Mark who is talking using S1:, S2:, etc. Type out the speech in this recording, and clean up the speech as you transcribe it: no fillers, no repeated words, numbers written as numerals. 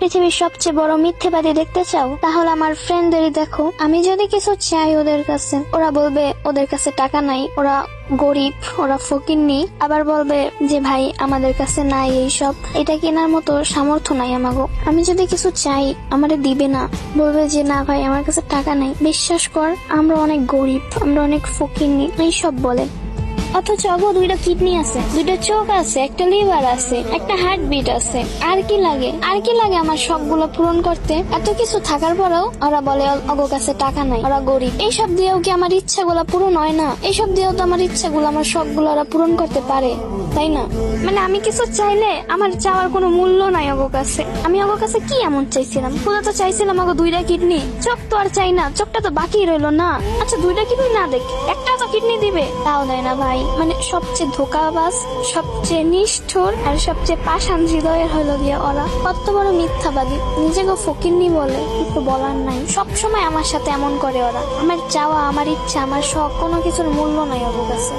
S1: পৃথিবীর সবচেয়ে বড় মিথ্যেবাদী দেখতে চাও? তাহলে আমার ফ্রেন্ডদেরই দেখো। আমি যদি কিছু চাই ওদের কাছে, ওরা বলবে ওদের কাছে টাকা নাই, ওরা গরিব, ওরা ফকিন্নি। আবার বলবে যে ভাই আমাদের কাছে নাই এইসব, এটা কেনার মতো সামর্থ্য নাই আমাগো। আমি যদি কিছু চাই আমারে দিবে না, বলবে যে না ভাই আমার কাছে টাকা নাই। বিশ্বাস কর আমরা অনেক গরিব, আমরা অনেক ফকিন্নি, এইসব বলে। অথচ অগো দুইটা কিডনি আছে, দুইটা চোখ আছে, একটা লিভার আছে, একটা হার্টবিট আছে। আর কি লাগে? আর কি লাগে আমার শখগুলো পূরণ করতে? এত কিছু থাকার পরেও ওরা বলে অগো কাছে টাকা নাই, ওরা গরিব। এইসব দিয়েও কি আমার ইচ্ছাগুলো পূরণ হয় না? এইসব দিয়েও তো আমার ইচ্ছাগুলো, আমার শখগুলো ওরা পূরণ করতে পারে, তাই না? মানে আমি কিছু চাইলে আমার চাওয়ার কোনো মূল্য নাই অগো কাছে। আমি অগো কাছে কি এমন চাইছিলাম? পুরো তো চাইছিলাম অগো দুইটা কিডনি, চোখ তো আর চাই না, চোখটা তো বাকি রইলো না। আচ্ছা দুইটা কিডনি না দেখ, একটা তো কিডনি দিবে, তাও দেয় না ভাই। মানে সবচেয়ে ধোঁকাবাজ, সবচেয়ে নিষ্ঠুর আর সবচেয়ে পাষাণ হৃদয়ের হলো গিয়ে ওরা। কত বড় মিথ্যাবাদী, নিজেকে ফকিন্নি বলে, কিছু বলার নাই। সবসময় আমার সাথে এমন করে ওরা। আমার চাওয়া, আমার ইচ্ছা, আমার শখ, কোনো কিছুর মূল্য নাই ওদের কাছে।